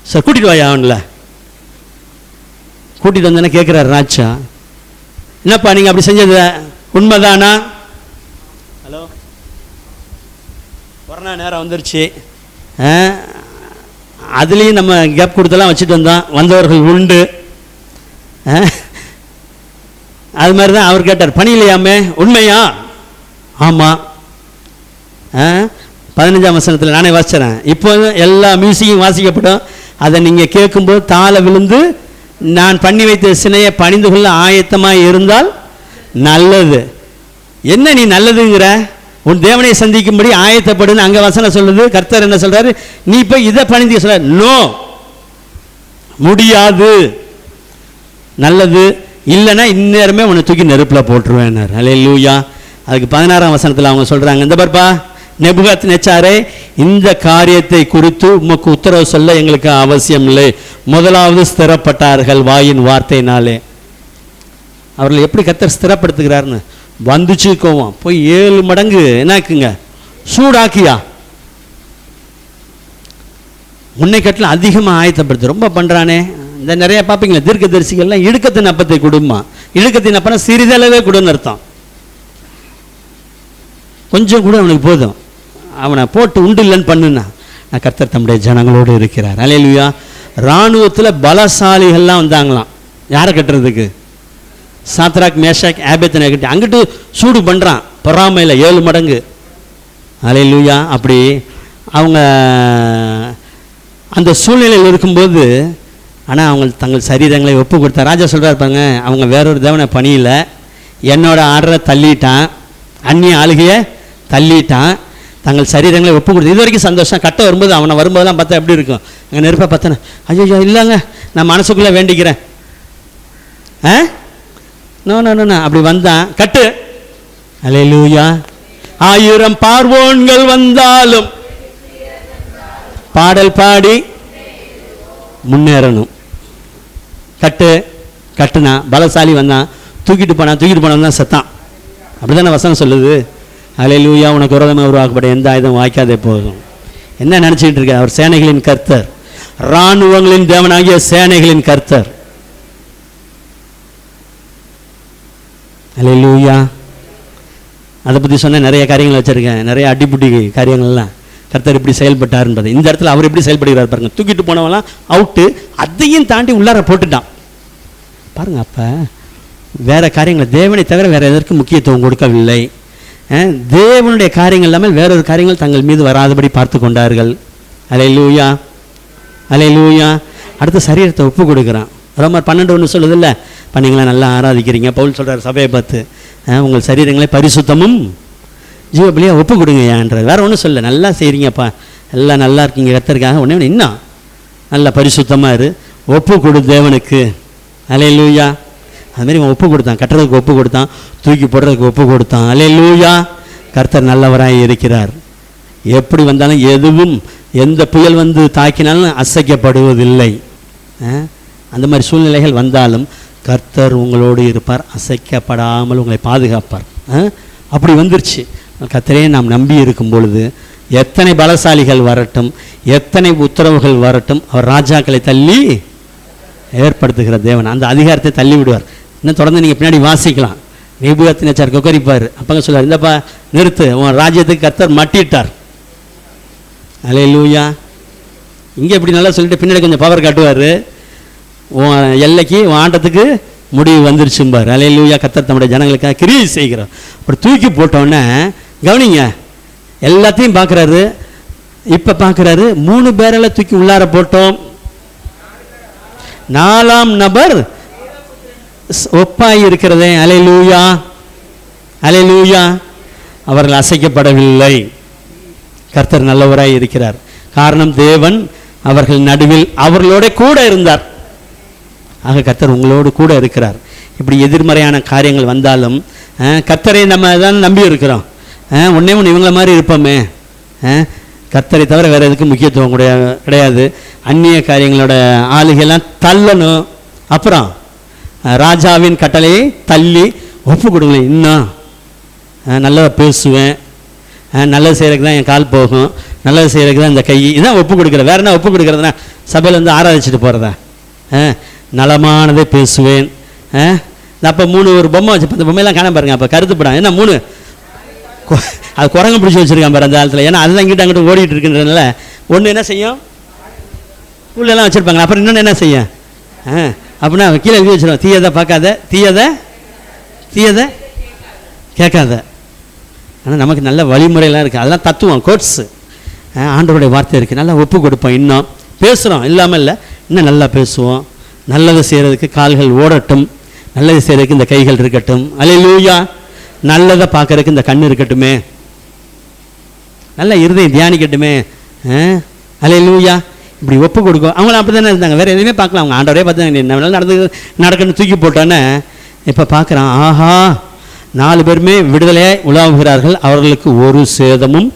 சார், கூட்டிகிட்டு வாயா. அவனில் கூட்டிகிட்டு வந்தேன்னா கேட்குறாரு ராஜா, என்னப்பா நீங்கள் அப்படி செஞ்சது உண்மைதானா? ஹலோ, கொரோனா நேரம் வந்துருச்சு, அதுலேயும் நம்ம கேப் கொடுத்தெல்லாம் வச்சுட்டு வந்தோம், வந்தவர்கள் உண்டு, அது மாதிரி தான் அவர் கேட்டார், பணி இல்லையாமே, உண்மையா? ஆமாம். 15ஆம் வசனத்தில் நானே வாசிக்கிறேன். இப்போ எல்லா மியூசிக்கும் வாசிக்கப்படும். அதை நீங்கள் கேட்கும்போது தாள விழுந்து, நான் பண்ணி வைத்த சினையை பணிந்து கொள்ள ஆயத்தமாக இருந்தால் நல்லது. என்ன நீ நல்லதுங்கிற? உன் தேவனை சந்திக்கும்படி ஆயத்தப்படுன்னு அங்கே வசனம் சொல்லுது. கர்த்தர் என்ன சொல்றாரு? நீ இப்போ இதை பணிந்து சொல்ற. நோ, முடியாது. நல்லது இல்லைன்னா இந்நேரமே உன்னை தூக்கி நெருப்பில் போட்டுருவேன். அல்லேலூயா. அதுக்கு 16ஆம் வசனத்தில் அவங்க சொல்கிறாங்க, இந்த பர்பா நேபுகாத்நேச்சாரே, இந்த காரியத்தை குறித்து உமக்கு உத்தரவு சொல்ல எங்களுக்கு அவசியம் இல்லை. முதலாவது ஸ்திரப்பட்டார்கள் வாயின் வார்த்தையினாலே. அவர்கள் எப்படி கர்த்தர் ஸ்திரப்படுத்துகிறார்னு வந்துச்சு கோவம். போய் 7 மடங்கு என்னாக்குங்க, சூடாக்கியா. முன்னை கட்டில் அதிகமாக ஆயத்தப்படுத்து. ரொம்ப பண்ணுறானே. இந்த நிறைய பார்ப்பீங்களா, தீர்க்க தரிசிகள்லாம் இடுக்கத்தின் அப்பத்தை கொடுமா. இடுக்கத்தின் அப்பனா சிறிதளவே கொடுன்னு அர்த்தம். கொஞ்சம் கூட அவனுக்கு போதும், அவனை போட்டு உண்டு இல்லைன்னு பண்ணுனா. நான் கர்த்தர் தம்முடைய ஜனங்களோடு இருக்கிறார். அல்லேலூயா. இராணுவத்தில் பலசாலிகள்லாம் வந்தாங்களாம். யாரை கட்டுறதுக்கு? சாத்ராக், மேஷாக், ஆபேத்நேகோ கட்டி அங்கிட்டு சூடு பண்ணுறான் பொறாமையில் 7 மடங்கு. அல்லேலூயா. அப்படி அவங்க அந்த சூழ்நிலையில் இருக்கும்போது, ஆனால் அவங்க தங்கள் சரீரங்களை ஒப்பு கொடுத்தா. ராஜா சொல்கிறா இருப்பாங்க, அவங்க வேறொரு தேவனை பணியில் என்னோட ஆர்டரை தள்ளிட்டான், அந்நிய ஆளுகையை தள்ளிட்டான், தங்கள் சரீரங்களை ஒப்பு கொடுத்து. இது வரைக்கும் சந்தோஷம். கட்ட வரும்போது அவனை வரும்போதெல்லாம் பார்த்தா எப்படி இருக்கும்? அங்கே நெருப்பை பார்த்தேன், ஐயோ இல்லைங்க நான் மனசுக்குள்ளே வேண்டிக்கிறேன். நோ நோ நோ அப்படி வந்தான் கட்டு. அல்லேலூயா. 1000 பார்வோன்கள் வந்தாலும் பாடல் பாடி முன்னேறணும். கட்டு கட்டுனா. பலசாலி வந்தான், தூக்கிட்டு போனான் தான் செத்தான். அப்படிதானே வசனம் சொல்லுது. அல்லேலூயா. உனக்கு விரோதமாக உருவாக்கப்பட்ட எந்த ஆயுதம் வாய்க்காதே போதும். என்ன நினச்சிக்கிட்டு இருக்க? அவர் சேனைகளின் கர்த்தர், இராணுவங்களின் தேவனாகிய சேனைகளின் கர்த்தர். அல்லேலூயா. அதை பற்றி சொன்ன நிறைய காரியங்கள் வச்சுருக்கேன், நிறைய அடிப்புட்டி காரியங்கள்லாம். கர்த்தர் இப்படி செயல்பட்டார்ன்றது. இந்த இடத்துல அவர் எப்படி செயல்படுகிறார் பாருங்க. தூக்கிட்டு போனவெல்லாம் அவுட்டு, அதையும் தாண்டி உள்ளார போட்டுட்டான் பாருங்க. அப்போ வேற காரியங்கள் தேவனை தவிர வேற எதற்கு முக்கியத்துவம் கொடுக்கவில்லை. தேவனுடைய காரியங்கள் இல்லாமல் வேறொரு காரியங்கள் தங்கள் மீது வராதபடி பார்த்து கொண்டார்கள். அல்லேலூயா. அல்லேலூயா. அடுத்த சரீரத்தை ஒப்பு கொடுக்குறான். ரோமர் 12:1 சொல்லுது இல்லை, பண்ணீங்களா நல்லா ஆராதிக்கிறீங்க. பவுல் சொல்கிறார் சபையை பார்த்து, உங்கள் சரீரங்களை பரிசுத்தமும் ஜீவபலியாக ஒப்பு கொடுங்க ஏன்றது. வேறு ஒன்றும் சொல்ல, நல்லா செய்கிறீங்கப்பா, எல்லாம் நல்லா இருக்கீங்க கர்த்தருக்காக. ஒன்றே இன்னும் நல்லா பரிசுத்தமாக இரு, ஒப்பு கொடு தேவனுக்கு. அல்லேலூயா. அதுமாரி அவன் ஒப்பு கொடுத்தான், கட்டுறதுக்கு ஒப்பு கொடுத்தான், தூக்கி போடுறதுக்கு ஒப்பு கொடுத்தான். அல்லேலூயா. கர்த்தர் நல்லவராய் இருக்கிறார். எப்படி வந்தாலும் எதுவும், எந்த புயல் வந்து தாக்கினாலும் அசைக்கப்படுவதில்லை. அந்த மாதிரி சூழ்நிலைகள் வந்தாலும் கர்த்தர் உங்களோடு இருப்பார், அசைக்கப்படாமல் உங்களை பாதுகாப்பார். அப்படி வந்துருச்சு. கர்த்தரையே நாம் நம்பி இருக்கும் பொழுது எத்தனை பலசாலிகள் வரட்டும், எத்தனை உத்தரவுகள் வரட்டும், அவர் ராஜாக்களை தள்ளி ஏற்படுத்துகிற தேவன். அந்த அதிகாரத்தை தள்ளி விடுவார். இன்னும் தொடர்ந்து நீங்கள் பின்னாடி வாசிக்கலாம். நேபுகாத்நேச்சார் கொக்கரிப்பார். அப்பங்க சொல்லுவார், இந்தப்பா நிறுத்து, உன் ராஜ்யத்துக்கு கர்த்தர் மட்டிட்டார். அல்லேலூயா. இங்கே இப்படி நல்லா சொல்லிட்டு பின்னாடி கொஞ்சம் பவர் காட்டுவார். உன் எல்லைக்கு உன் ஆண்டத்துக்கு முடிவு வந்துருச்சும்பார். அல்லேலூயா. கர்த்தர் தம்முடைய ஜனங்களுக்காக கிரியை செய்கிறார். அப்படி தூக்கி போட்டோன்னே கவனிங்க, எல்லாத்தையும் பார்க்குறாரு. இப்போ பார்க்குறாரு, 3 பேரெல்லாம் தூக்கி உள்ளார போட்டோம், 4ஆம் நபர் ஒப்பாய் இருக்கிறதே. அல்லேலூயா. அல்லேலூயா. அவர்கள் அசைக்கப்படவில்லை. கர்த்தர் நல்லவராய் இருக்கிறார். காரணம், தேவன் அவர்கள் நடுவில் அவர்களோட கூட இருந்தார். ஆக கர்த்தர் உங்களோடு கூட இருக்கிறார். இப்படி எதிர்மறையான காரியங்கள் வந்தாலும் கர்த்தரை நம்ம தான் நம்பி இருக்கிறோம். ஒன்றே ஒன்று இவங்கள மாதிரி இருப்போமே, கர்த்தரை தவிர வேறு எதுக்கும் முக்கியத்துவம் கிடையாது. அந்நிய காரியங்களோட ஆளுகையெல்லாம் தள்ளணும். அப்புறம் ராஜாவின் கட்டளையை தள்ளி ஒப்பு கொடுங்களேன். இன்னும் நல்லா பேசுவேன், நல்லது செய்கிறதுக்கு தான் என் கால் போகும், நல்லது செய்கிறதுக்கு தான் இந்த கை, இதான் ஒப்பு கொடுக்குறேன். வேறு என்ன ஒப்பு கொடுக்குறதுனா சபையில் வந்து ஆராதிச்சுட்டு போகிறதா? நலமானதை பேசுவேன். அப்போ 3 ஒரு பொம்மை வச்சு, அந்த பொம்மையெல்லாம் காண பாருங்க. அப்போ கருத்துப்படான். என்ன 3 அது குரங்கு பிடிச்சி வச்சுருக்கான் பாரு அந்த காலத்தில். ஏன்னா அதுதான் இங்கிட்ட அங்கிட்ட ஓடிட்டு இருக்குன்றதுனால ஒன்று என்ன செய்யும், உள்ளெல்லாம் வச்சுருப்பாங்க. அப்புறம் இன்னொன்று என்ன செய்யும், அப்படின்னா கீழே எழுதி வச்சிருவோம், தீயதை பார்க்காத, தீயதை கேட்காத. ஆனால் நமக்கு நல்ல வழிமுறையெல்லாம் இருக்குது, அதெல்லாம் தத்துவம், கோட்ஸு, ஆண்டவருடைய வார்த்தை இருக்குது. நல்லா ஒப்பு கொடுப்போம், இன்னும் பேசுகிறோம் இல்லாமல் இல்லை, இன்னும் நல்லா பேசுவோம். நல்லதை செய்கிறதுக்கு கால்கள் ஓடட்டும், நல்லதை செய்கிறதுக்கு இந்த கைகள் இருக்கட்டும். அல்லேலூயா. நல்லதை பார்க்கறதுக்கு இந்த கண் இருக்கட்டுமே, நல்ல இருதயம் தியானிக்கட்டுமே. அல்லேலூயா. இப்படி ஒப்பு கொடுக்கும். அவங்களும் அப்படி தானே இருந்தாங்க, வேறு எதுவுமே பார்க்கலாம். அவங்க ஆண்டவரே பார்த்து என்ன நடக்குன்னு தூக்கி போட்டோன்னே இப்போ பார்க்குறான், ஆஹா 4 பேருமே விடுதலையாய் உலாவுகிறார்கள், அவர்களுக்கு ஒரு சேதமும்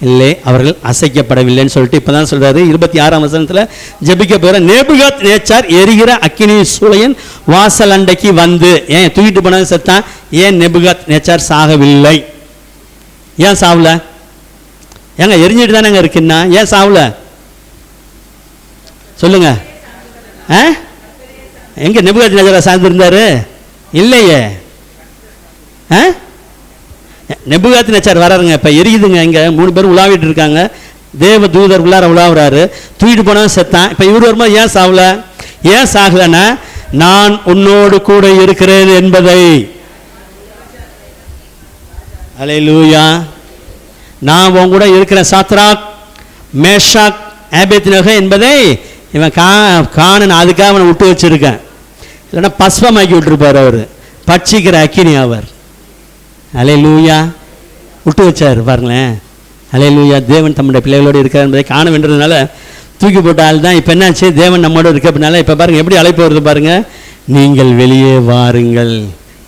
இல்லை, அவர்கள் அசைக்கப்படவில்லைன்னு சொல்லிட்டு இப்போ தான் சொல்கிறாரு 26ஆம் வசனத்தில் ஜெபிக்க போகிற. நேபுகாத் நேச்சார் எரிகிற அக்கினி சூளையின் வாசல் அண்டைக்கு வந்து, ஏன் தூக்கிட்டு போனது செத்தான், ஏன் நேபுகாத் நேச்சார் சாகவில்லை? ஏன் சாவல? ஏங்க எரிஞ்சிட்டு தானேங்க இருக்குன்னா, ஏன் சாவல சொல்லுங்க? எங்க நேபுகாத் நேச்சார் சார்ந்திருந்தாரு? இல்லையே. நேபுகாத் நேச்சார் வராருங்க, இப்போ எரியுதுங்க. இங்கே 3 பேர் உலாவிட்டு இருக்காங்க, தேவ தூதர் உள்ளார உலாவுறாரு, தூக்கிட்டு போனவன் செத்தான். இப்போ இவர் வரும்போது ஏன் சாவல? ஏன் சாகலன்னா, நான் உன்னோடு கூட இருக்கிறேன் என்பதை. அல்லேலூயா. நான் உன் கூட இருக்கிறேன், சாத்ராக் மேஷாக் ஆபேத்நேகோ என்பதை இவன் காணன், அதுக்காக அவனை விட்டு வச்சிருக்கேன். இல்லைன்னா பஸ்பமாக்கி விட்டுருப்பார் அவர், பட்சிக்கிற அக்கினி அவர். அல்லேலூயா. விட்டு வச்சார் பாருங்களேன். அல்லேலூயா. தேவன் தம்முடைய பிள்ளைகளோடு இருக்கிறார் என்பதை காண வேண்டியதுனால தூக்கி போட்ட ஆள் தான். இப்போ என்னாச்சு, தேவன் நம்மோடு இருக்க அப்படின்னால இப்போ பாருங்கள் எப்படி அழைப்பு வருது பாருங்கள், நீங்கள் வெளியே வாருங்கள்.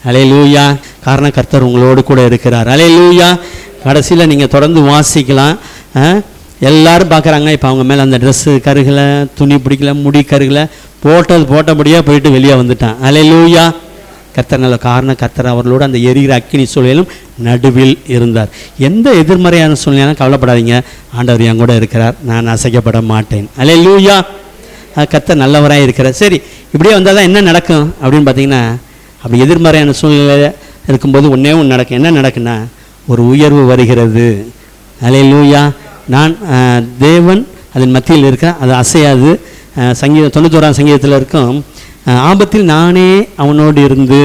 அல்லேலூயா. காரணம் கர்த்தர் உங்களோடு கூட இருக்கிறார். அல்லேலூயா. கடைசியில் நீங்கள் தொடர்ந்து வாசிக்கலாம். எல்லாரும் பார்க்குறாங்க, இப்போ அவங்க மேலே அந்த ட்ரெஸ்ஸு கருகலை, துணி பிடிக்கல, முடி கருகலை, போட்டபடியாக போயிட்டு வெளியே வந்துட்டான். அல்லேலூயா. கர்த்தர் நல்ல காரணம், கர்த்தர் அவர்களோடு அந்த எரிகிற அக்கினி சூழலும் நடுவில் இருந்தார். எந்த எதிர்மறையான சூழ்நிலையும் கவலைப்படாதீங்க, ஆண்டவர் என் கூட இருக்கிறார், நான் அசைக்கப்பட மாட்டேன். அல்லேலூயா. கர்த்தர் நல்லவராக இருக்கிறார். சரி, இப்படியே வந்தால் தான் என்ன நடக்கும் அப்படின்னு பார்த்தீங்கன்னா, அப்படி எதிர்மறையான சூழ்நிலை இருக்கும்போது ஒன்றே ஒன்று நடக்கும். என்ன நடக்குன்னா, ஒரு உயர்வு வருகிறது. அல்லேலூயா. நான் தேவன் அதன் மத்தியில் இருக்கிறேன், அது அசையாது. சங்கீதம் 91ஆம் சங்கீதத்தில் இருக்கும், ஆபத்தில் நானே அவனோடு இருந்து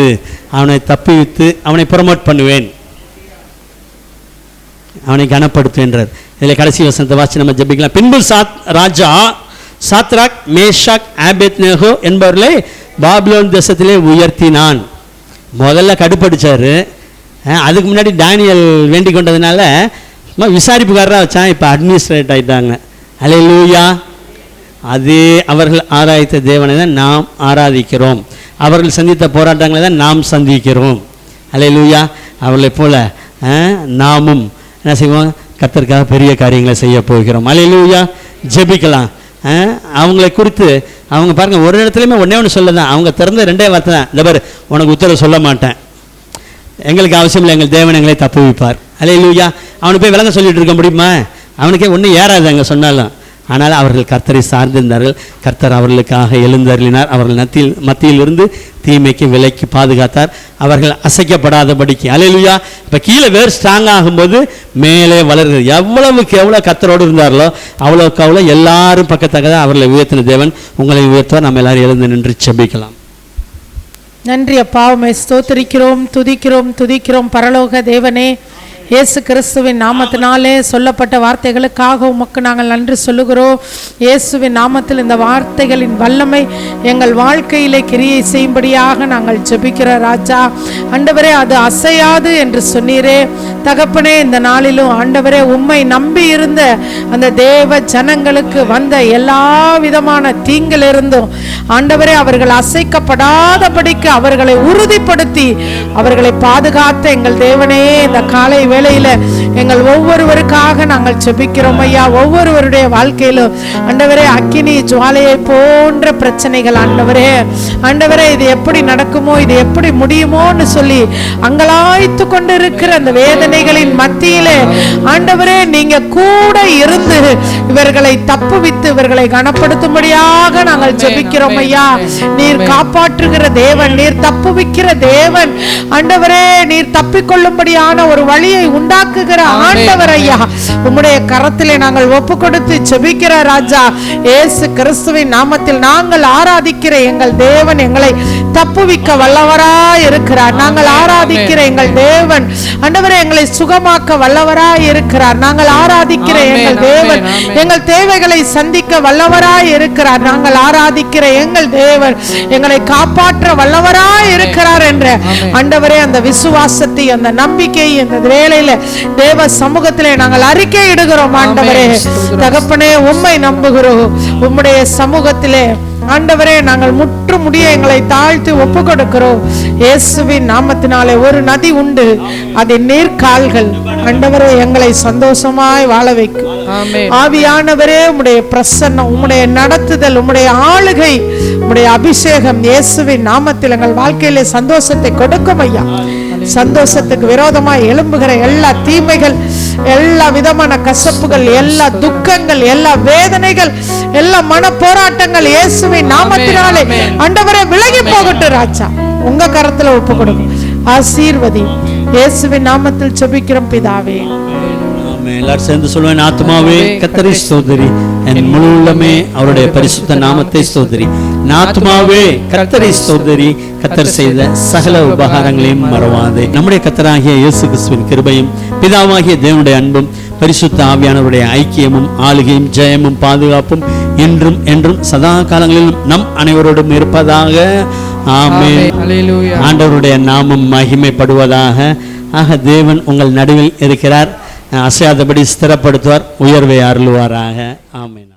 அவனை தப்பிவித்து அவனை ப்ரமோட் பண்ணுவேன், அவனை கனப்படுத்துவேன்றார். இதில் கடைசி வசனத்தை வாசி நம்ம ஜெபிக்கலாம். பின்பு ராஜா சாத்ராக் மேஷாக் ஆபேத்நேகோ என்பவர்களை பாபிலோன் தேசத்திலே உயர்த்தினான். முதல்ல கடுப்படிச்சார், அதுக்கு முன்னாடி தானியேல் வேண்டிக் கொண்டதுனால விசாரிப்புக்காரராக வச்சான், இப்போ அட்மினிஸ்ட்ரேட் ஆகிட்டாங்க. அல்லேலூயா. அதே அவர்கள் ஆராய்த்த தேவனை தான் நாம் ஆராதிக்கிறோம், அவர்கள் சந்தித்த போராட்டங்களை தான் நாம் சந்திக்கிறோம். அல்லேலூயா. அவர்களை போல நாமும் என்ன செய்வோம், கர்த்தருக்காக பெரிய காரியங்களை செய்ய போகிறோம். அல்லேலூயா. ஜெபிக்கலாம். அவங்களை குறித்து அவங்க பாருங்கள், ஒரு இடத்துலையுமே ஒன்றே சொல்ல தான், அவங்க திறந்த 2 வார்த்தை தான், இந்த பாரு உனக்கு உத்தரவு சொல்ல மாட்டேன், எங்களுக்கு அவசியம் இல்லை, எங்கள் தேவன் எங்களை தப்புவிப்பார். அல்லேலூயா. அவனுக்கு போய் விளங்க சொல்லிட்டு இருக்க முடியுமா? அவனுக்கே ஒன்றும் ஏறாது அங்கே சொன்னாலும். ஆனால் அவர்கள் கர்த்தரை சார்ந்திருந்தார்கள், கர்த்தர் அவர்களுக்காக எழுந்தருளினார், அவர்கள் மத்தியில் இருந்து தீமைக்கு விலைக்கு பாதுகாத்தார், அவர்கள் அசைக்கப்படாதபடிக்கு. அல்லேலூயா. இப்போ கீழே வேறு ஸ்ட்ராங் ஆகும்போது மேலே வளர்கிறது. எவ்வளவுக்கு எவ்வளோ கர்த்தரோடு இருந்தார்களோ அவ்வளோக்கு அவ்வளோ எல்லாரும் பக்கத்தக்கதான் அவர்களை உயர்த்தின தேவன் உங்களை உயர்த்துவார். நம்ம எல்லாரும் எழுந்து நின்று ஜெபிக்கலாம். நன்றி அப்பா, உம்மை ஸ்தோத்திரிக்கிறோம், துதிக்கிறோம் பரலோக தேவனே. இயேசு கிறிஸ்துவின் நாமத்தினாலே சொல்லப்பட்ட வார்த்தைகளுக்காக உமக்கு நாங்கள் நன்றி சொல்லுகிறோம். இயேசுவின் நாமத்தில் இந்த வார்த்தைகளின் வல்லமை எங்கள் வாழ்க்கையிலே கிரியை செய்யும்படியாக நாங்கள் ஜெபிக்கிற ராஜா. ஆண்டவரே, அது அசையாது என்று சொன்னீரே தகப்பனே. இந்த நாளிலும் ஆண்டவரே, உம்மை நம்பி இருந்த அந்த தேவ ஜனங்களுக்கு வந்த எல்லா விதமான தீங்கிலிருந்தும் ஆண்டவரே அவர்கள் அசைக்கப்படாதபடிக்கு அவர்களை உறுதிப்படுத்தி அவர்களை பாதுகாத்த எங்கள் தேவனே, இந்த காலை வேளையில எங்கள் ஒவ்வொருவருக்காக நாங்கள் ஜெபிக்கிறோம் ஐயா. ஒவ்வொருவருடைய வாழ்க்கையிலும் ஆண்டவரே அக்கினி ஜுவாலையை போன்ற பிரச்சனைகள் ஆண்டவரே இது எப்படி நடக்குமோ, இது எப்படி முடியுமோன்னு சொல்லி அங்கலாய்த்து கொண்டு இருக்கிற அந்த வேதனைகளின் மத்தியிலே ஆண்டவரே நீங்க கூட இருந்து இவர்களை தப்புவித்து இவர்களை கனப்படுத்தும்படியாக நாங்கள் ஜெபிக்கிறோம் ஐயா. நீர் காப்பாற்றுகிற தேவன், நீர் தப்புவிக்கிற தேவன் ஆண்டவரே. நீர் தப்பிக்கொள்ளும்படியான ஒரு வழியை உண்டாக்குகிற ஆண்டவர் ஐயா, உம்முடைய கரத்திலே நாங்கள் ஒப்பு கொடுத்து ஜெபிக்கிற ராஜா, இயேசு கிறிஸ்துவின் நாமத்தில் நாங்கள் ஆராதிக்கிற எங்கள் தேவன் எங்களை தப்புவிக்க வல்லவராய் இருக்கிறார். நாங்கள் ஆராதிக்கிற எங்கள் தேவன் ஆண்டவரே எங்களை சுகமாக்க வல்லவராய் இருக்கிறார். நாங்கள் ஆராதிக்கிற எங்கள் தேவன் எங்கள் தேவைகளை சந்திக்க வல்லவராய் இருக்கிறார். நாங்கள் ஆராதிக்கிற எங்கள் தேவன் எங்களை காப்பாற்ற வல்லவராய் இருக்கிறார் என்ற ஆண்டவரே அந்த விசுவாசத்தை, அந்த நம்பிக்கையை இந்த வேளையில தேவ சமூகத்திலே நாங்கள் அறிக்கை இடுகிறோம். ஆண்டவரே தகப்பனே, உம்மை நம்புகிறோம். உம்முடைய சமூகத்திலே ஆண்டவரே நாங்கள் முற்று முடிய எங்களை தாழ்த்தி ஒப்பு கொடுக்கிறோம். இயேசுவின் நாமத்தினாலே ஒரு நதி உண்டு, அதன் நீர்க்கால்கள் ஆண்டவரே எங்களை சந்தோஷமாய் வாழ வைக்கும். ஆவியானவரே, உம்முடைய பிரசன்னம், உம்முடைய நடத்துதல், உம்முடைய ஆளுகை, உம்முடைய அபிஷேகம் இயேசுவின் நாமத்தில் எங்கள் வாழ்க்கையிலே சந்தோஷத்தை கொடுக்கும் ஐயா. சந்தோஷத்துக்கு விரோதமாய் எழும்புகிற எல்லா தீமைகள், எல்லா விதமான கசப்புகள், எல்லா துக்கங்கள், எல்லா வேதனைகள், எல்லா மன போராட்டங்கள் இயேசுவின் நாமத்தினாலே ஆண்டவரே விலகி போகட்டும் ராஜா. உங்க கரத்துல ஒப்பு கொடுக்கும். ஆசீர்வதி. இயேசுவின் நாமத்தில் ஜெபிக்கிறோம் பிதாவே. எல்லாரும் சேர்ந்து சொல்லுவேன். ஆத்மாவே கர்த்தரை ஸ்தோத்திரி, என் முழு உள்ளமே அவருடைய பரிசுத்த நாமத்தை ஸ்தோத்திரி. ஆத்மாவே கர்த்தரை ஸ்தோத்திரி, கர்த்தர் செய்த சகல உபகாரங்களையும் மறவாதே. நம்முடைய கர்த்தராகிய இயேசு கிறிஸ்துவின் கிருபையும் பிதாவாகிய தேவனுடைய அன்பும் பரிசுத்த ஆவியானவருடைய ஐக்கியமும் ஆளுகையும் ஜெயமும் பாதுகாப்பும் என்றும் என்றும் சதா காலங்களிலும் நம் அனைவரோடும் இருப்பதாக. ஆமென். ஆண்டவருடைய நாமம் மகிமைப்படுவதாக. ஆக தேவன் உங்கள் நடுவில் இருக்கிறார். அசையாதபடி ஸ்திரப்படுத்துவார், உயர்வை அருளுவாராக. ஆமென்.